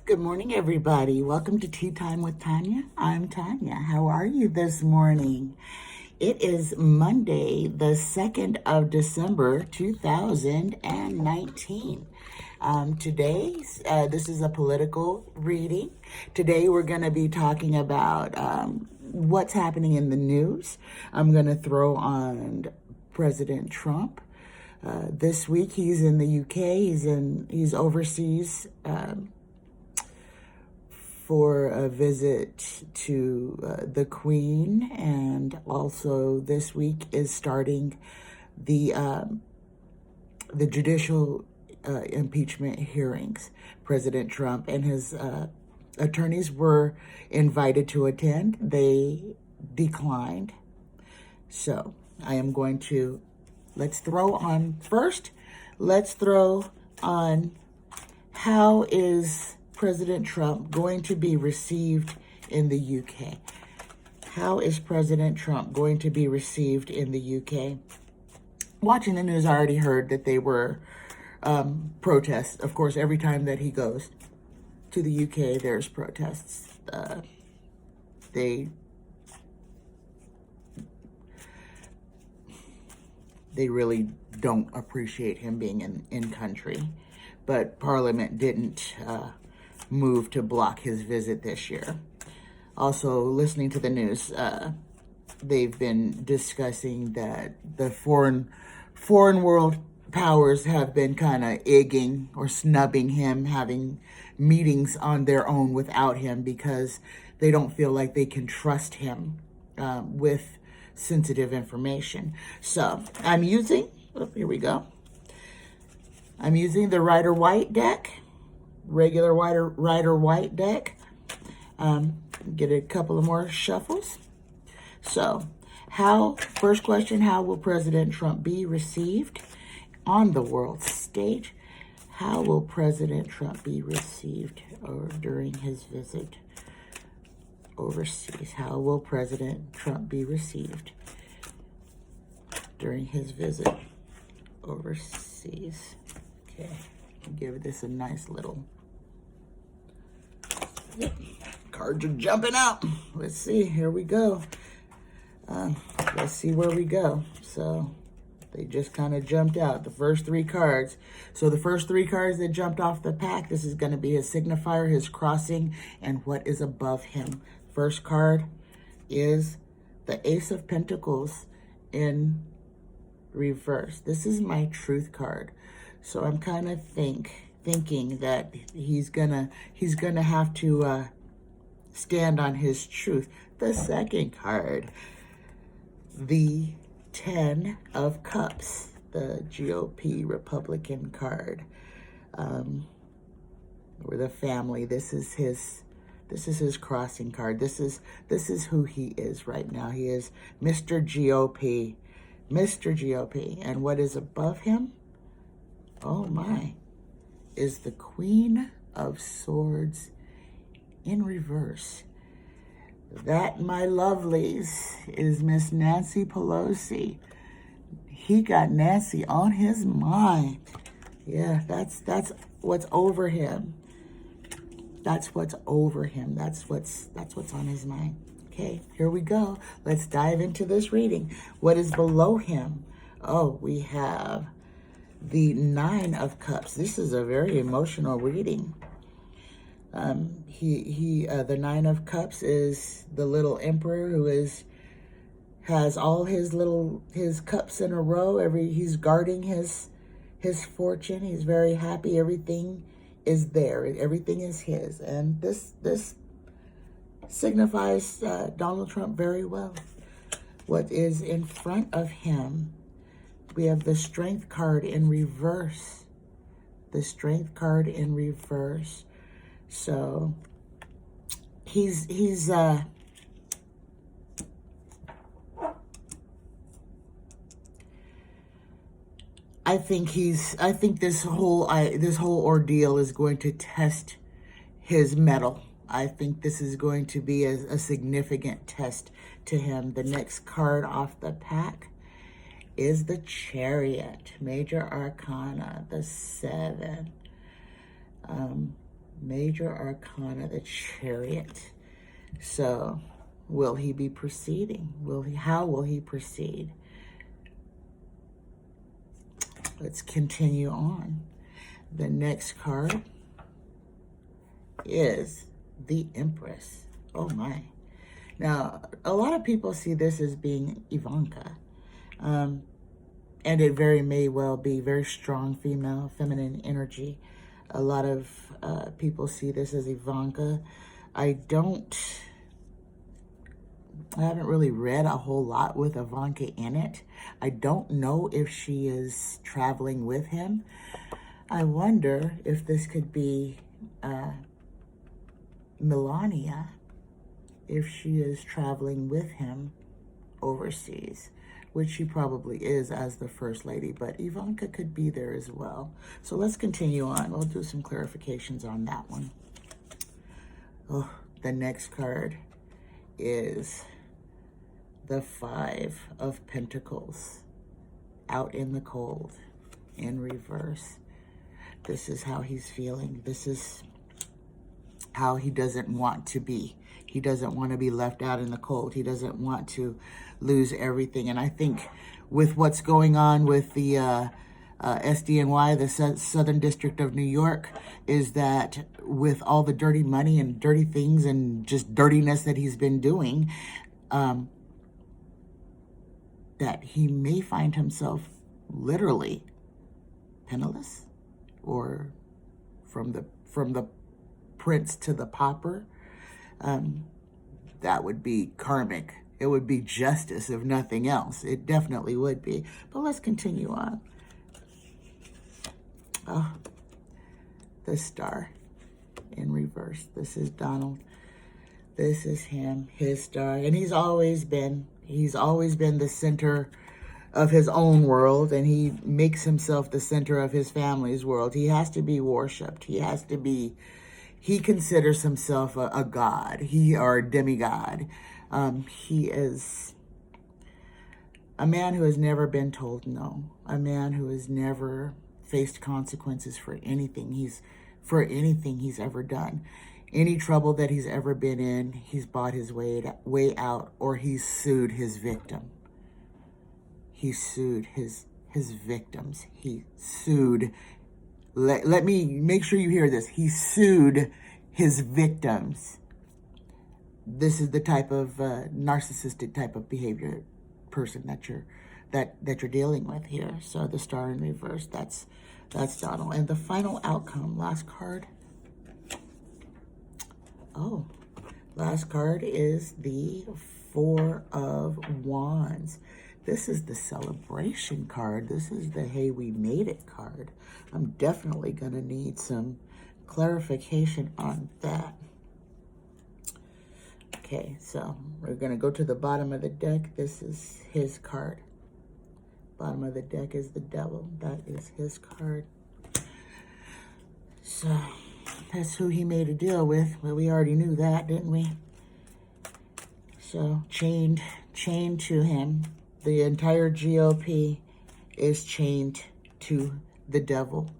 Good morning, everybody. Welcome to Tea Time with Tanya. I'm Tanya. How are you this morning? It is Monday, the 2nd of December, 2019. This is a political reading. Today, we're going to be talking about what's happening in the news. I'm going to throw on President Trump. This week, he's in the UK. He's overseas. For a visit to the Queen, and also this week is starting the judicial impeachment hearings. President Trump and his attorneys were invited to attend. They declined. So I am going to, let's throw on how is President Trump going to be received in the UK? How is President Trump going to be received in the UK? Watching the news, I already heard that they were protests. Of course, every time that he goes to the UK, there's protests. They really don't appreciate him being in country. But Parliament didn't move to block his visit this year. Also, listening to the news, they've been discussing that the foreign world powers have been kind of egging or snubbing him, having meetings on their own without him because they don't feel like they can trust him with sensitive information. So I'm using the Rider-Waite deck, regular Rider-Waite deck. Get a couple of more shuffles. So, first question, how will President Trump be received on the world stage? How will President Trump be received during his visit overseas? How will President Trump be received during his visit overseas? Okay, give this a nice little. Yep. Cards are jumping out. Let's see. Here we go. Let's see where we go. So they just kind of jumped out. The first three cards. So the first three cards that jumped off the pack, this is going to be his signifier, his crossing, and what is above him. First card is the Ace of Pentacles in reverse. This is my truth card. So I'm kind of thinking that he's gonna have to stand on his truth. The second card, the 10 of Cups, the GOP Republican card, or the family. This is his crossing card. This is who he is right now. He is Mr. GOP. Mr. GOP. And what is above him? Oh my, is the Queen of Swords in reverse. That, my lovelies, is Miss Nancy Pelosi. He got Nancy on his mind. Yeah, that's what's over him. That's what's over him. That's what's on his mind. Okay, here we go. Let's dive into this reading. What is below him? Oh, we have the 9 of Cups. This is a very emotional reading. The 9 of Cups is the little emperor who has all his cups in a row. He's guarding his fortune. He's very happy. Everything is there. Everything is his. And this signifies Donald Trump very well. What is in front of him? We have the Strength card in reverse. The Strength card in reverse. So he's I think this whole ordeal is going to test his mettle. I think this is going to be a significant test to him. The next card off the pack is the Chariot, Major Arcana, the 7. Major Arcana, the Chariot. So, will he be proceeding? How will he proceed? Let's continue on. The next card is the Empress. Oh my. Now, a lot of people see this as being Ivanka. And it very may well be very strong female, feminine energy. A lot of people see this as Ivanka. I haven't really read a whole lot with Ivanka in it. I don't know if she is traveling with him. I wonder if this could be Melania, if she is traveling with him overseas, which she probably is as the First Lady, but Ivanka could be there as well. So let's continue on. We'll do some clarifications on that one. Oh, the next card is the Five of Pentacles, out in the cold, in reverse. This is how he's feeling. This is how he doesn't want to be. He doesn't want to be left out in the cold. He doesn't want to lose everything. And I think with what's going on with the SDNY, the Southern District of New York, is that with all the dirty money and dirty things and just dirtiness that he's been doing, that he may find himself literally penniless, or from the prince to the pauper. That would be karmic. It would be justice, if nothing else. It definitely would be. But let's continue on. Oh, the Star in reverse. This is Donald. This is him, his star. And he's always been the center of his own world, and he makes himself the center of his family's world. He has to be worshipped. He considers himself a god, or a demigod. He is a man who has never been told no, a man who has never faced consequences for anything he's ever done. Any trouble that he's ever been in, he's bought his way out, or he's sued his victim. He sued his victims. He sued. Let me make sure you hear this. He sued his victims. This is the type of narcissistic type of behavior person that you're dealing with here. So the Star in reverse, that's Donald. And the final outcome, last card. Oh, last card is the Four of Wands. This is the celebration card. This is the hey, we made it card. I'm definitely going to need some clarification on that. Okay, so we're going to go to the bottom of the deck. This is his card. Bottom of the deck is the Devil. That is his card. So that's who he made a deal with. Well, we already knew that, didn't we? So chained to him. The entire GOP is chained to the Devil,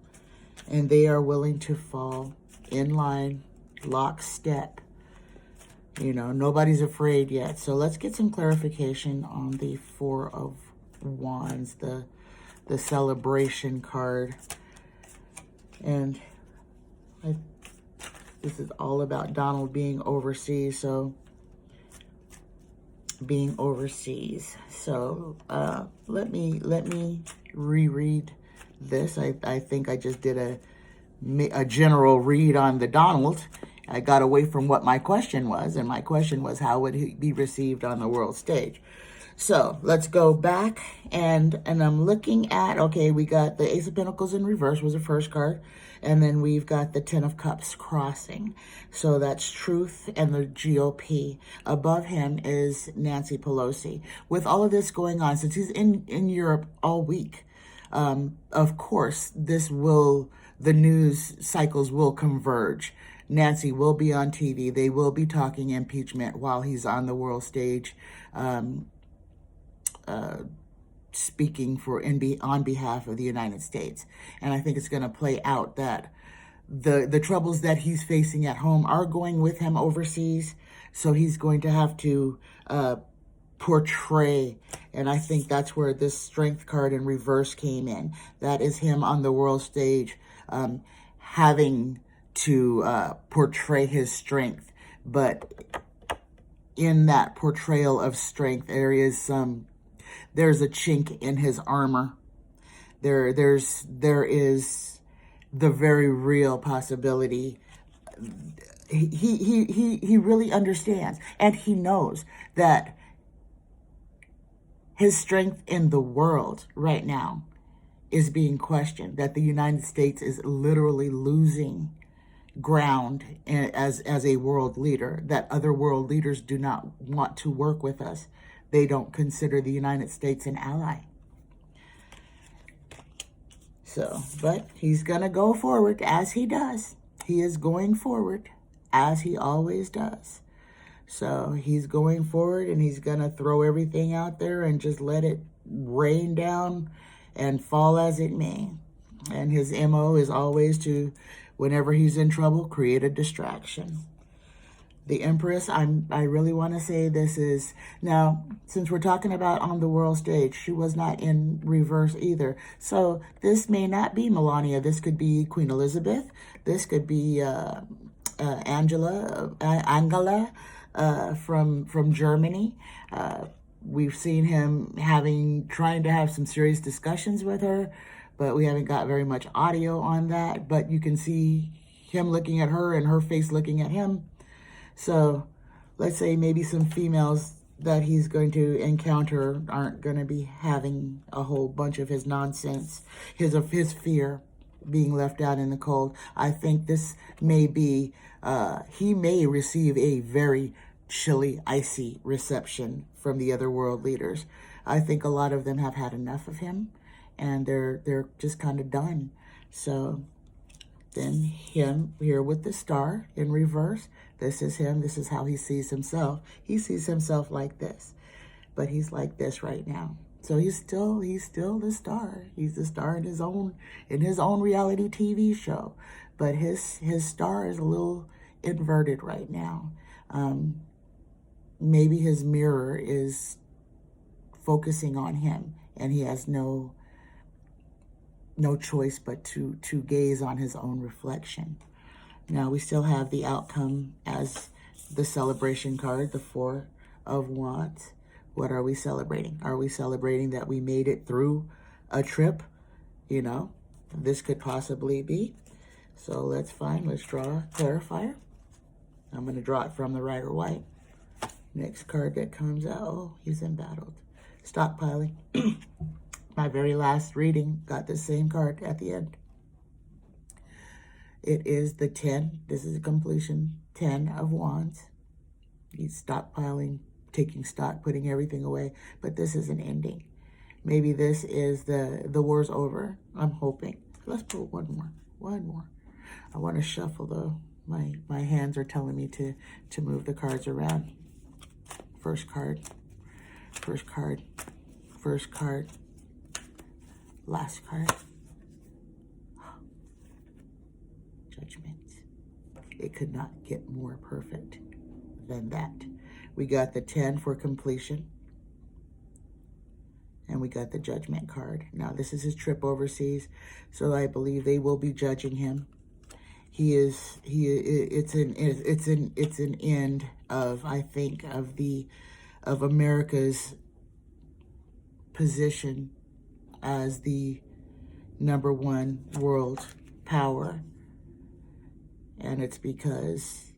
and they are willing to fall in line, lockstep. You know, nobody's afraid yet. So let's get some clarification on the Four of Wands, the celebration card. And this is all about Donald being overseas. So being overseas. So let me reread this. I think I just did a general read on the Donald. I got away from what my question was, and my question was, how would he be received on the world stage? So let's go back, and I'm looking at, okay, we got the Ace of Pentacles in reverse was the first card, and then we've got the Ten of Cups crossing. So that's Truth and the GOP. Above him is Nancy Pelosi. With all of this going on, since he's in Europe all week, of course, the news cycles will converge. Nancy will be on TV. They will be talking impeachment while he's on the world stage, speaking on behalf of the United States. And I think it's going to play out that the troubles that he's facing at home are going with him overseas. So he's going to have to portray, and I think that's where this strength card in reverse came in. That is him on the world stage, having to portray his strength. But in that portrayal of strength, there's a chink in his armor. There is the very real possibility. He really understands, and he knows that his strength in the world right now is being questioned, that the United States is literally losing ground as a world leader, that other world leaders do not want to work with us. They don't consider the United States an ally. So, but he's going to go forward as he does. He is going forward as he always does. So he's going forward, and he's going to throw everything out there and just let it rain down and fall as it may. And his MO is always to, whenever he's in trouble, create a distraction. The Empress, I really want to say this is, now, since we're talking about on the world stage, she was not in reverse either. So this may not be Melania. This could be Queen Elizabeth. This could be Angela from Germany. We've seen him trying to have some serious discussions with her, but we haven't got very much audio on that. But you can see him looking at her and her face looking at him. So let's say maybe some females that he's going to encounter aren't going to be having a whole bunch of his nonsense, his fear being left out in the cold. I think this may be, he may receive a very chilly, icy reception from the other world leaders. I think a lot of them have had enough of him, and they're just kind of done. So then him here with the star in reverse. This is him. This is how he sees himself. He sees himself like this, but he's like this right now. So he's still the star. He's the star in his own reality TV show, but his star is a little inverted right now. Maybe his mirror is focusing on him, and he has no choice but to gaze on his own reflection. Now we still have the outcome as the celebration card, the Four of Wands. What are we celebrating? Are we celebrating that we made it through a trip? You know, this could possibly be. So let's draw a clarifier. I'm going to draw it from the Rider White. Next card that comes out, oh, he's embattled. Stockpiling. My very last reading got the same card at the end. It is the 10. This is a completion. 10 of Wands. He's stockpiling, taking stock, putting everything away. But this is an ending. Maybe this is the war's over. I'm hoping. Let's put one more. I want to shuffle though. My hands are telling me to move the cards around. First card. Last card. Judgment. It could not get more perfect than that. We got the 10 for completion. And we got the Judgment card. Now this is his trip overseas, so I believe they will be judging him. It's an end of, I think, of America's position as the #1 world power. And it's because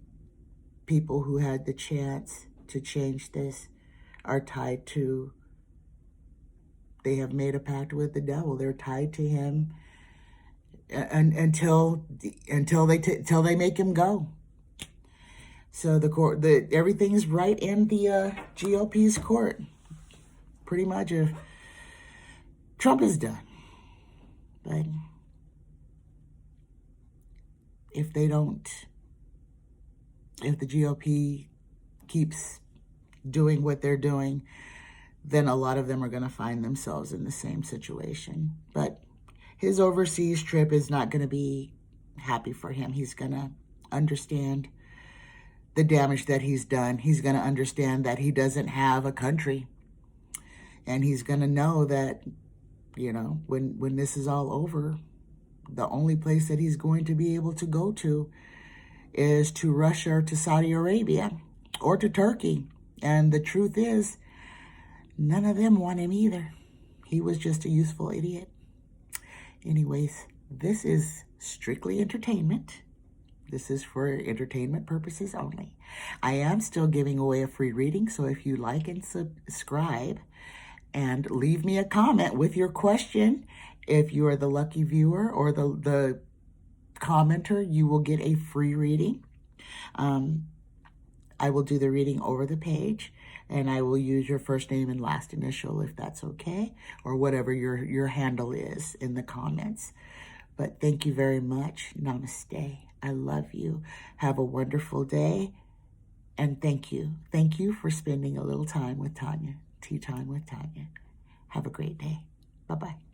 people who had the chance to change this are tied to, they have made a pact with the devil. They're tied to him and until they make him go. So everything is right in the GOP's court. Pretty much, if Trump is done, but if the GOP keeps doing what they're doing, then a lot of them are going to find themselves in the same situation. But his overseas trip is not going to be happy for him. He's going to understand the damage that he's done. He's going to understand that he doesn't have a country. And he's going to know that, you know, when this is all over, the only place that he's going to be able to go to is to Russia or to Saudi Arabia or to Turkey. And the truth is, none of them want him either. He was just a useful idiot. Anyways, this is strictly entertainment. This is for entertainment purposes only. I am still giving away a free reading, so if you like and subscribe and leave me a comment with your question, if you are the lucky viewer or the commenter, you will get a free reading. I will do the reading over the page, and I will use your first name and last initial if that's okay, or whatever your handle is in the comments. But thank you very much. Namaste. I love you. Have a wonderful day. And thank you. Thank you for spending a little time with Tanya. Tea time with Tanya. Have a great day. Bye-bye.